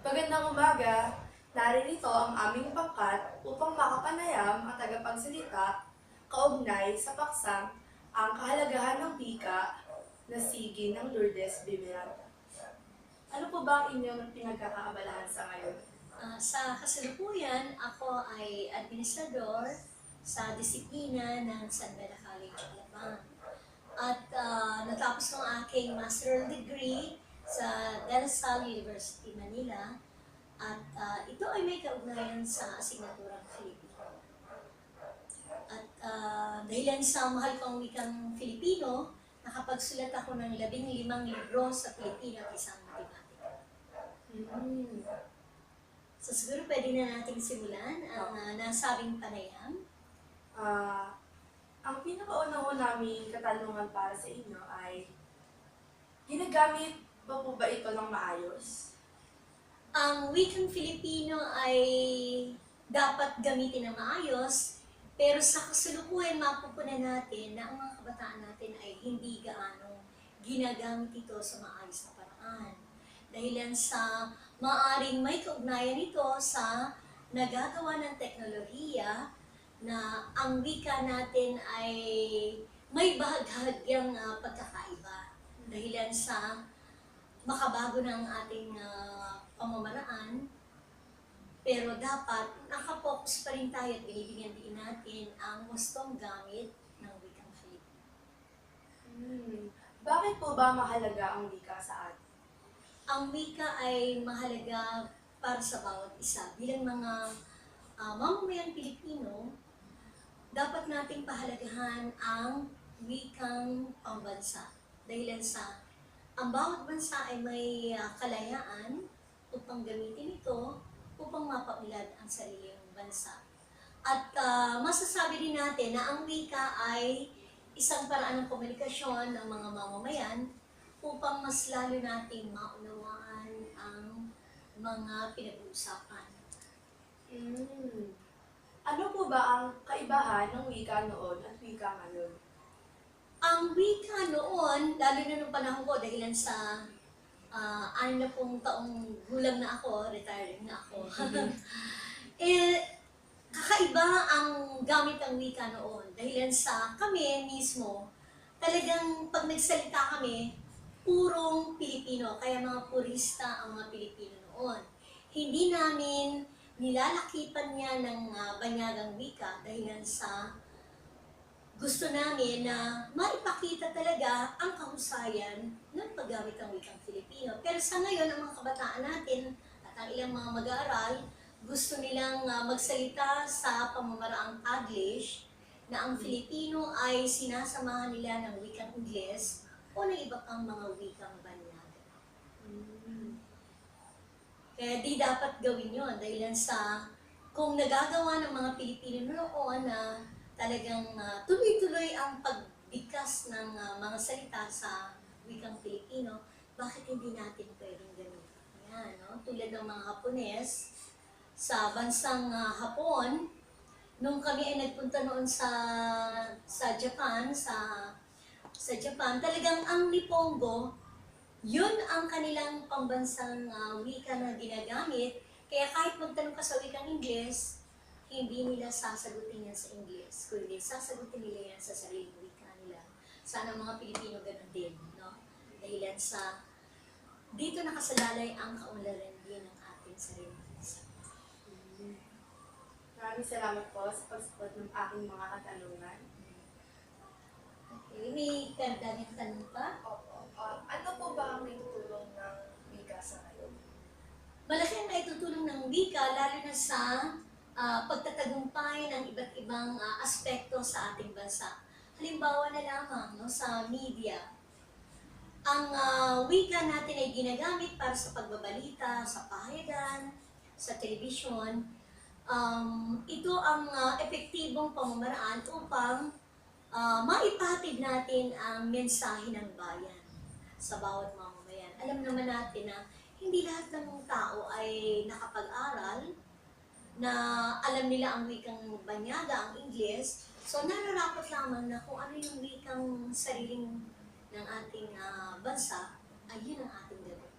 Magandang umaga! Naririto ang aming pangkat upang makapanayam ang tagapagsalita kaugnay sa paksang ang kahalagahan ng wika na sige ng Lourdes Bimerata. Ano po ba ang inyong pinagkakaabalahan sa ngayon? Sa kasalukuyan, ako ay administrador sa disiplina ng San Beda College, Alabang. At natapos ko ang aking master's degree sa De La Salle University, Manila. At ito ay may kaugnayan sa asignaturang Filipino. At dahilan sa mahal kong wikang Filipino, nakapagsulat ako ng 15 libro sa Filipino at isang matematika. So siguro pwede na nating simulan ang nasabing panayam. Ang pinakauna ko naming katanungan para sa inyo ay, ginagamit ba po ba ito ng maayos? Ang wikang Filipino ay dapat gamitin ng maayos, pero sa kasalukuyan mapupunan natin na ang mga kabataan natin ay hindi gaano ginagamit ito sa maayos na paraan. Dahilan sa maaring may kaugnayan ito sa nagagawa ng teknolohiya na ang wika natin ay may bahaghagyang pagkakaiba. Dahilan sa makabago ng ating pamamaraan, pero dapat nakapokus pa rin tayo at binibigyan din natin ang gustong gamit ng wikang Filipino. Bakit po ba mahalaga ang wika sa atin? Ang wika ay mahalaga para sa bawat isa. Bilang mga mamamayang Pilipino, dapat nating pahalagahan ang wikang pambansa. Dahilan sa ang bawat bansa ay may kalayaan upang gamitin ito upang mapaunlad ang sariling bansa. At masasabi din natin na ang wika ay isang paraan ng komunikasyon ng mga mamamayan upang mas lalo nating maunawaan ang mga pinag-uusapan. Ano po ba ang kaibahan ng wika noon at wika ngayon? Ang wika noon, lalo na nung panahon ko, dahilan sa 60 taong gulang na ako, retired na ako. Kakaiba ang gamit ng wika noon. Dahilan sa kami mismo, talagang pag nagsalita kami, purong Pilipino, kaya mga purista ang mga Pilipino noon. Hindi namin nilalakipan niya ng banyagang wika dahilan sa gusto namin na maipakita talaga ang kahusayan ng paggamit ng wikang Filipino. Pero sa ngayon, ang mga kabataan natin at ang ilang mga mag-aaral, gusto nilang magsalita sa pamamaraang Taglish na ang Filipino ay sinasamahan nila ng wikang Ingles o ng iba pang mga wikang banyaga. Kaya di dapat gawin yon dahilan sa kung nagagawa ng mga Pilipino noon na talagang tuloy-tuloy ang pagbigkas ng mga salita sa wikang Pilipino, bakit hindi natin pwedeng gamitin yan, no? Tulad ng mga Hapones, sa bansang Hapon, nung kami ay nagpunta noon sa Japan, sa Japan, talagang ang Nihongo, yun ang kanilang pambansang wika na ginagamit. Kaya kahit magtanong ka sa wikang Ingles, hindi nila sasagutin yan sa Ingles, kundi sasagutin nila yan sa sariling wika nila. Sana mga Pilipino ganun din, no? Dahilan sa dito nakasalalay ang kaunlaran din ng ating sariling bansa. Maraming salamat po sa pagsagot ng aking mga katanungan. Okay, may karagdagang tanong pa? Ano po ba ang naitutulong ng wika sa ngayon? Malaki ang naitutulong ng wika, lalo na sa pagtatagumpay ng iba't ibang aspekto sa ating bansa. Halimbawa na lamang sa media. Ang wika natin ay ginagamit para sa pagbabalita, sa pahayagan, sa telebisyon. Ito ang epektibong pamamaraan upang maipahatid natin ang mensahe ng bayan sa bawat mamamayan. Alam naman natin na hindi lahat ng tao ay nakapag-aral, na alam nila ang wikang banyaga, ang Ingles. So nararapat lamang na kung ano yung wikang sariling ng ating bansa, ay yun ang ating gawin.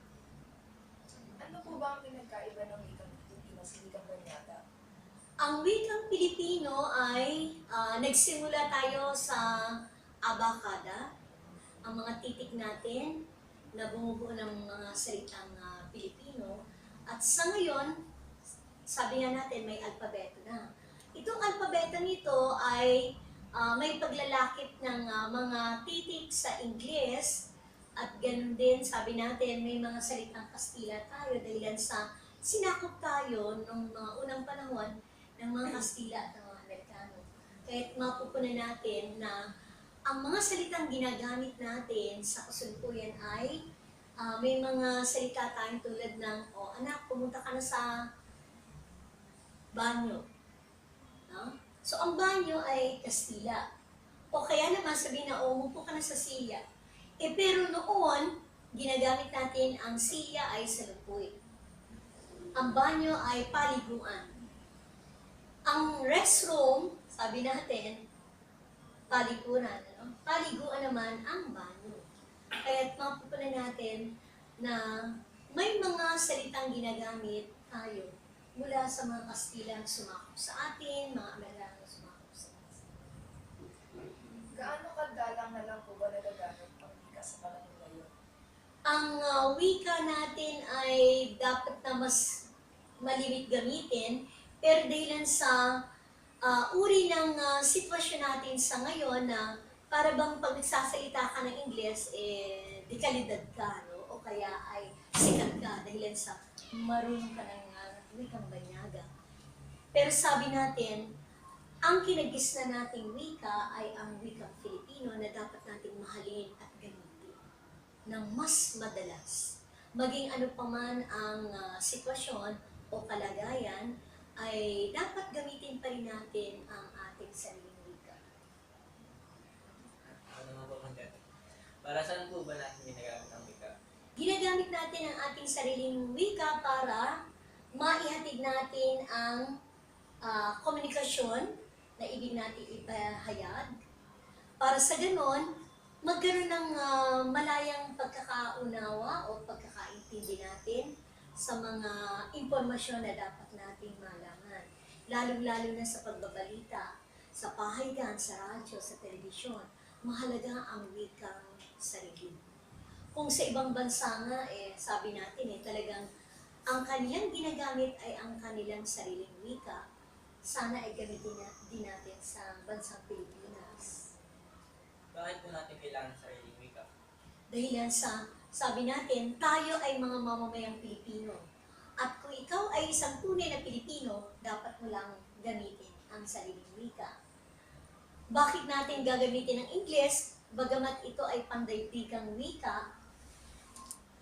Ano po ba ang pinagkaiba ng wikang Pilipino sa wikang Banyaga? Ang wikang Pilipino ay nagsimula tayo sa abakada, ang mga titik natin na bumubuo ng mga salitang Pilipino. At sa ngayon, sabi nga natin may alpabeto na. Itong alpabeto nito ay may paglalakip ng mga titik sa Ingles at ganun din sabi natin may mga salitang Kastila tayo dahil sa sinakop tayo nung mga unang panahon ng mga Kastila at ng mga Amerikano. Kahit mapupunan natin na ang mga salitang ginagamit natin sa kasalukuyan ay may mga salita tayong tulad ng, anak, pumunta ka na sa banyo. No? So, ang banyo ay Kastila. O kaya naman sabihin na, umupo ka na sa silya. Pero noon, ginagamit natin ang silya ay salupoy. Ang banyo ay paliguan. Ang restroom, sabi natin, paliguan. Ano? Paliguan naman ang banyo. Kaya mapupunan natin na may mga salitang ginagamit tayo mula sa mga Kastilang sumakop sa atin, mga Amerikano sumakop sa atin. Gaano kadalang na lang po ba nagagamit ang wika sa panahon ngayon? Ang wika natin ay dapat na mas malimit gamitin, pero dahil sa uri ng sitwasyon natin sa ngayon na para bang pag nagsasalita ka ng Ingles, di kalidad ka, no? O kaya ay sikat ka dahil sa marunong ka ng wikang Banyaga. Pero sabi natin, ang kinagis na nating wika ay ang wikang Filipino na dapat nating mahalin at gamitin ng mas madalas. Maging ano pa man ang sitwasyon o kalagayan, ay dapat gamitin pa rin natin ang ating sariling wika. Ano naman po kung para saan po ba natin ginagamit ang wika? Ginagamit natin ang ating sariling wika para maihatid natin ang komunikasyon na ibig natin ipahayag. Para sa ganon, magkaroon ng malayang pagkakaunawa o pagkakaintindi natin sa mga impormasyon na dapat nating malaman. Lalong-lalo na sa pagbabalita, sa pahayagan, sa radyo, sa telebisyon. Mahalaga ang wikang sarili. Kung sa ibang bansa nga, sabi natin, talagang ang kanilang ginagamit ay ang kanilang sariling wika. Sana ay gamitin din natin sa bansang Pilipinas. Bakit po natin kailangan ng sariling wika? Dahil sa, sabi natin, tayo ay mga mamamayang Pilipino. At kung ikaw ay isang tunay na Pilipino, dapat mo lang gamitin ang sariling wika. Bakit natin gagamitin ang Ingles? Bagamat ito ay pandaigdigang wika,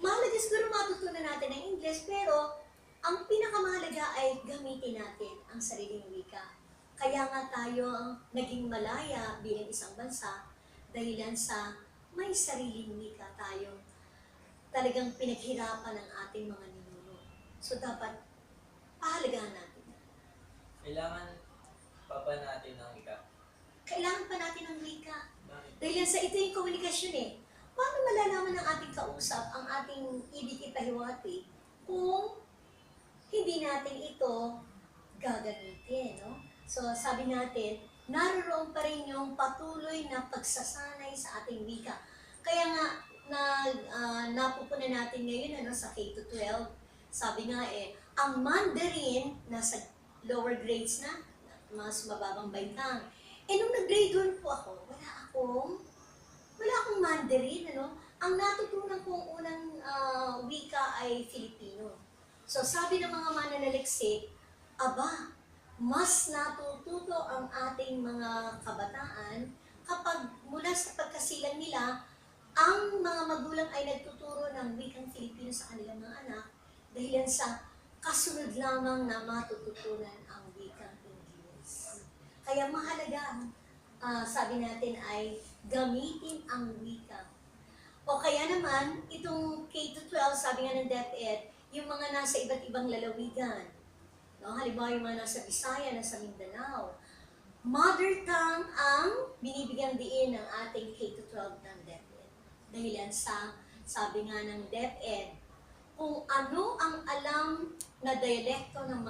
mahalaga siguro matutunan natin ang Ingles, pero ang pinakamahalaga ay gamitin natin ang sariling wika. Kaya nga tayo naging malaya bilang isang bansa dahilan sa may sariling wika tayo. Talagang pinaghirapan ng ating mga ninuno. So dapat pahalagahan natin. Kailangan pa ba natin ng wika? Kailangan pa natin ng wika. Bakit? Dahil sa ito yung komunikasyon. Paano malalaman ng ating kausap ang ating ibig ipahiwati kung hindi natin ito gagamitin, no? So, sabi natin, naroon pa rin yung patuloy na pagsasanay sa ating wika. Kaya nga, napupunan natin ngayon sa K-12, sabi nga ang Mandarin nasa lower grades na, mas mababang baitang. Nung nag-grade 1 po ako, wala akong Mandarin, Ang natutunan kong unang wika ay Filipino. So sabi ng mga mananaliksik, mas natututo ang ating mga kabataan kapag mula sa pagkasilang nila, ang mga magulang ay nagtuturo ng wikang Filipino sa kanilang mga anak dahil sa kasunod lamang na matututunan ang wikang Ingles. Kaya mahalaga, sabi natin ay gamitin ang wika. O kaya naman, itong K-12, sabi nga ng DepEd, yung mga nasa iba't ibang lalawigan. No? Halimbawa yung mga nasa Bisaya, nasa Mindanao. Mother tongue ang binibigyan diin ng ating K-12 ng DepEd. Dahilan sa, sabi nga ng DepEd, kung ano ang alam na dialekto ng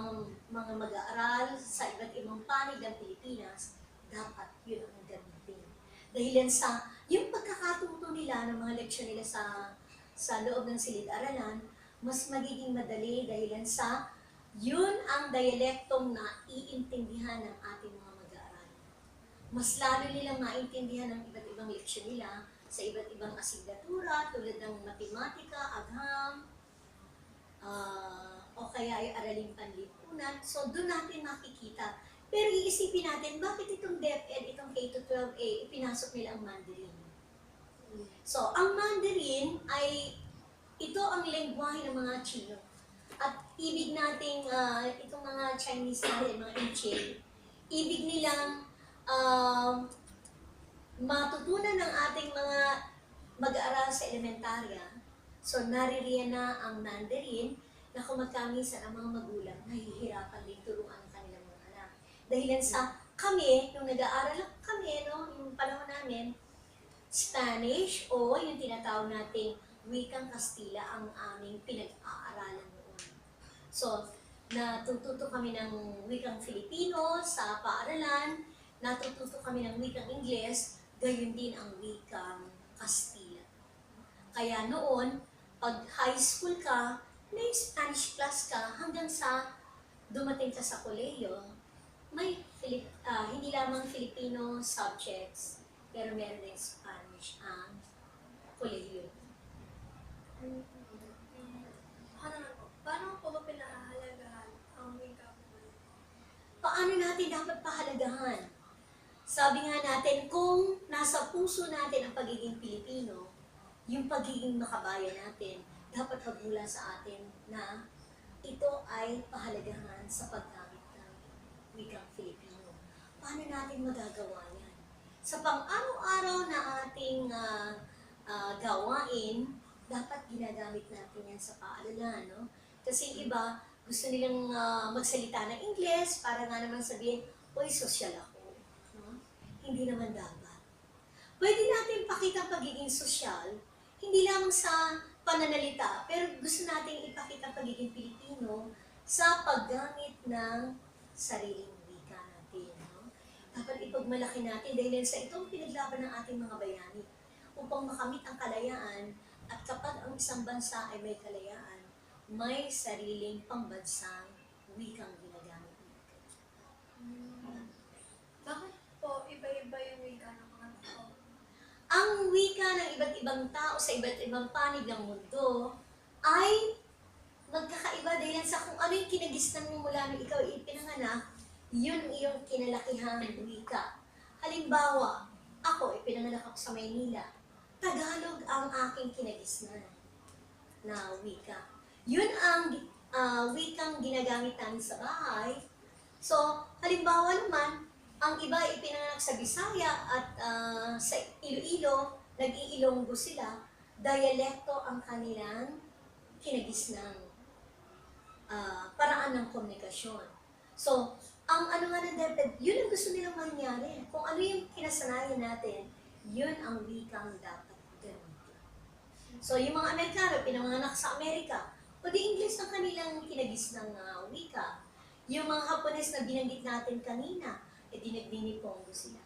mga mag-aaral sa iba't ibang panig ng Pilipinas, dapat yun ang gamitin. Dahil yan sa yung pagkakatuto nila ng mga leksyon nila sa loob ng silid-aralan, mas magiging madali dahil yan sa yun ang dialektong naiintindihan ng ating mga mag-aaral. Mas lalo nilang maintindihan ang iba't ibang leksyon nila sa iba't ibang asignatura tulad ng matematika, agham, o kaya ay araling panlipunan. So, doon natin makikita. Pero iisipin natin, bakit itong DepEd, itong K-12A, ipinasok nila ang Mandarin? So, ang Mandarin ay, ito ang lengguwahe ng mga Chino. At ibig nating, itong mga Chinese natin, mga Inche, ibig nilang matutunan ng ating mga mag-aaral sa elementarya. So, naririyan na ang Mandarin na kung magkamisan ang mga magulang, nahihirapan din turuan ang kanilang mga anak. Dahil sa kami, nung nag-aaral kami, no, yung panahon namin, Spanish o yung tinatawag nating wikang Kastila ang aming pinag-aaralan noon. So, natututo kami ng wikang Filipino sa paaralan, natututo kami ng wikang Ingles, gayon din ang wikang Kastila. Kaya noon, pag high school ka, may Spanish class ka hanggang sa dumating ka sa kolehiyo, may hindi lamang Filipino subjects, pero meron din Spanish ang kolehiyo. Paano po ba pinahahalagahan ang wika po? Paano natin dapat pahalagahan? Sabi nga natin, kung nasa puso natin ang pagiging Pilipino, yung pagiging makabayan natin, dapat magmula sa atin na ito ay pahalagahan sa paggamit ng wikang Filipino. Paano natin magagawa yan? Sa pang-araw-araw na ating gawain, dapat ginagamit natin yan sa paaralan, no? Kasi iba, gusto nilang magsalita ng Ingles para nga naman sabihin, uy, sosyal ako. No? Hindi naman dapat. Pwede natin pakita pagiging sosyal, hindi lang sa pananalita, pero gusto nating ipakita pagiging Pilipino sa paggamit ng sariling wika natin. No? Dapat ipagmalaki natin dahil sa itong pinaglaban ng ating mga bayani upang makamit ang kalayaan at kapag ang isang bansa ay may kalayaan, may sariling pambansang wikang ginagamit natin. Bakit po iba-iba yung wika ng mga tao? Ang wika ng iba't ibang tao sa iba't ibang panig ng mundo ay magkakaiba dahil sa kung ano yung kinagisnan mo mula nung ikaw ipinanganak, yun iyong kinalakihang wika. Halimbawa, ako ipinanganak ako sa Maynila. Tagalog ang aking kinagisnan na wika. Yun ang wikang ginagamit namin sa bahay. So, halimbawa naman, ang iba ay ipinanganak sa Bisaya at sa Iloilo, nag-iilonggo sila, dialekto ang kanilang kinagisnang paraan ng komunikasyon. So, ang ano nga ng DepEd, yun ang gusto nilang mangyari. Kung ano yung kinasanayan natin, yun ang wikang dapat gamitin. So, yung mga Amerikano, pinanganak sa Amerika, o di English ang kanilang kinagisnang wika. Yung mga Hapones na binanggit natin kanina, nagniniponggo sila.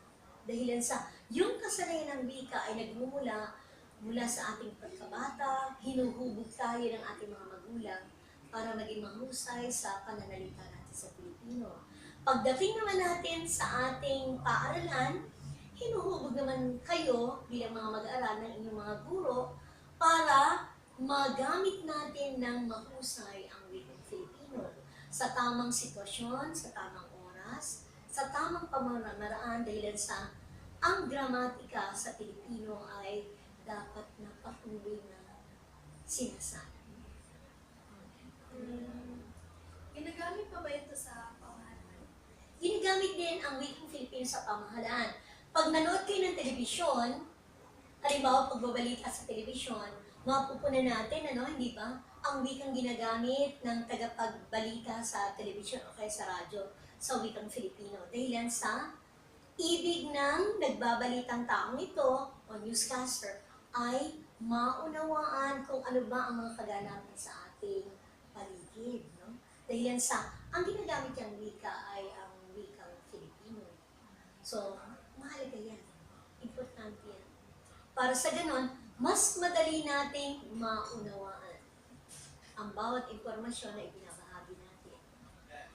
Dahilan sa yung kasanayan ng wika ay nagmumula mula sa ating pagkabata, hinuhubog tayo ng ating mga magulang para maging mahusay sa pananalita natin sa Pilipino. Pagdating naman natin sa ating paaralan, hinuhubog naman kayo bilang mga mag-aaral ng inyong mga guro para magamit natin ng mahusay ang wikang Filipino sa tamang sitwasyon, sa tamang oras, sa tamang pamamaraan dahil sa ang gramatika sa Pilipino ay dapat na patuloy na sinasali. Ginagamit pa ba ito sa pamahalaan? Ginagamit din ang wikang Filipino sa pamahalaan. Pag nanood kayo ng telebisyon, halimbawa pagbabalita sa telebisyon, mapupunan natin, hindi ba? Ang wikang ginagamit ng tagapagbalita sa telebisyon o kaya sa radyo sa wikang Filipino. Dahilan sa ibig ng nagbabalitang taong ito o newscaster ay maunawaan kung ano ba ang mga kaganapan sa atin. ating paligid. No? Dahil yan ang ginagamit niyang wika ay ang wikang Filipino. So, mahalaga yan. Importante yan. Para sa ganon, mas madali nating maunawaan ang bawat impormasyon na ibinabahagi natin.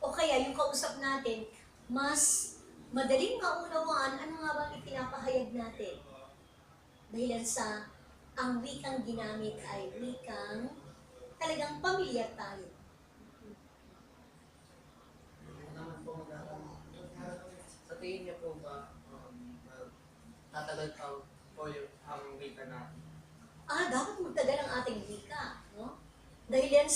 O kaya yung kausap natin, mas madaling maunawaan ano nga bang ipinapahayag natin. Dahil ang wikang ginamit ay wikang talagang pamilyar tayo. Naman po, sa tingin niyo po ba, tatagal pa po yung ang wika natin? Dapat magtagal ang ating wika. No? Dahil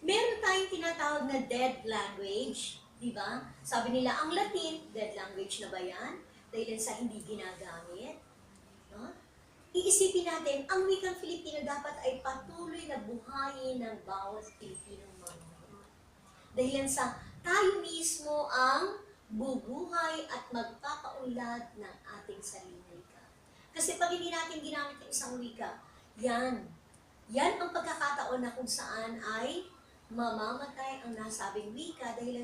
meron tayong tinatawag na dead language. Diba? Sabi nila, ang Latin, dead language na ba yan? Dahil hindi ginagamit. No? Iisipin natin, ang wikang Filipino dapat ay patuloy na buhayin ng bawat Pilipinong mamamayan. Dahil tayo mismo ang bubuhay at magpapaunlad ng ating sariling wika. Kasi pag hindi natin ginamit ang isang wika, yan ang pagkakataon na kung saan ay mamamatay ang nasabing wika dahil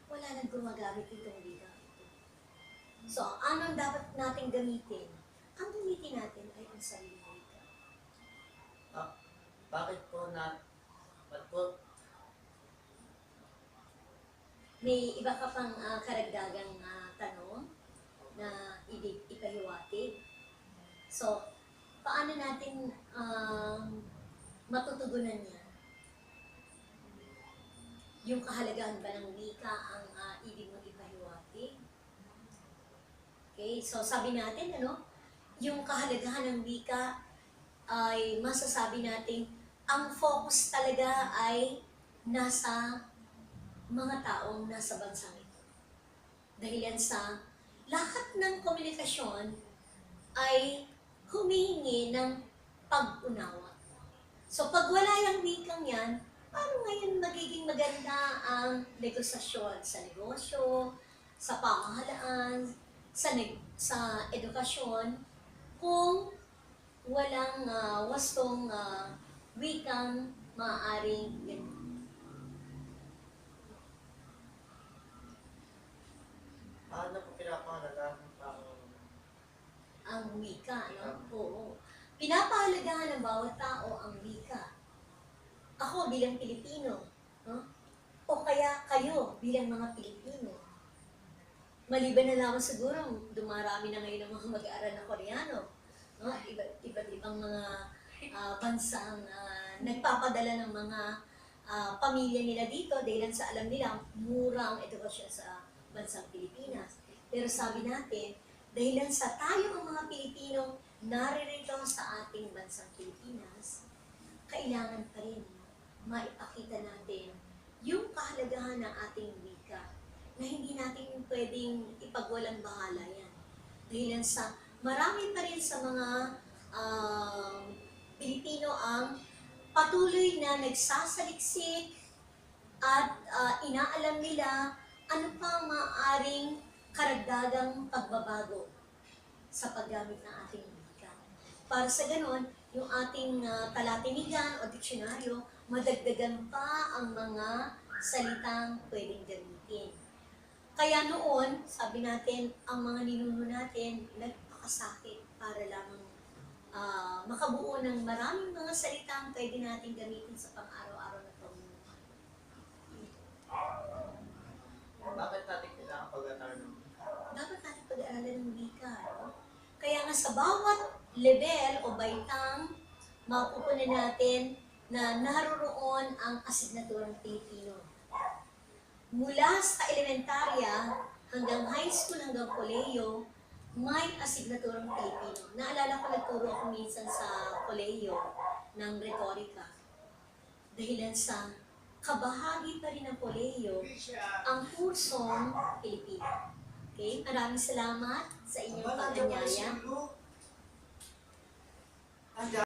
wala nang gumagamit itong wika. So, anong dapat natin gamitin? Ang gamitin natin ay ang sariling wika. Bakit po May iba ka pang karagdagang tanong na ipahiwatig. So, paano natin matutugunan yan? Yung kahalagahan ba ng wika ang ibig mong ipahiwatig? Okay, so sabi natin, yung kahalagahan ng wika ay masasabi natin, ang focus talaga ay nasa mga taong nasa bansang ito. Dahil lahat ng komunikasyon ay humihingi ng pag-unawa. So pag wala yung wikang yan, paano ngayon magiging maganda ang negosasyon sa negosyo, sa pamahalaan, sa edukasyon, kung walang wastong wikang maaaring ganito. Paano po pinapahalagahan ng tao? Ang wika, Oo. Pinapahalagahan ng bawat tao ang wika. Ako bilang Pilipino, o kaya kayo bilang mga Pilipino. Maliban na lamang siguro, dumarami na ngayon ang mga mag-aaral na Koreano. Iba't ibang mga bansang nagpapadala ng mga pamilya nila dito dahil alam nila mura ang edukasyon sa bansang Pilipinas. Pero sabi natin, dahil tayo ang mga Pilipino naririto sa ating bansang Pilipinas, kailangan pa rin maipakita natin yung kahalagahan ng ating wika na hindi natin pwedeng ipagwalang bahala yan. Dahil marami pa rin sa mga Pilipino ang patuloy na nagsasaliksik at inaalam nila ano pa maaaring karagdagang pagbabago sa paggamit ng ating wika. Para sa ganon, yung ating talatinigan o diksyonaryo, madagdagan pa ang mga salitang pwedeng gamitin. Kaya noon, sabi natin, ang mga ninuno natin nagpakasakit para lamang makabuo ng maraming mga salitang pwede natin gamitin sa pang-araw-araw na pamumuhay. Bakit natin kailangan pag-aaral ng wika? Dapat natin pag-aaralan ng wika. Kaya sa bawat level o baitang, mapupunan natin na naroroon ang asignaturang Pilipino. Mula sa elementarya hanggang high school hanggang kolehiyo, may asignaturang Pilipino. Naalala ko, nagturo ako minsan sa kolehiyo ng retorika. Dahilan kabahagi pa rin ng kolehiyo ang kursong Pilipino. Okay? Maraming salamat sa inyong pag-anyaya.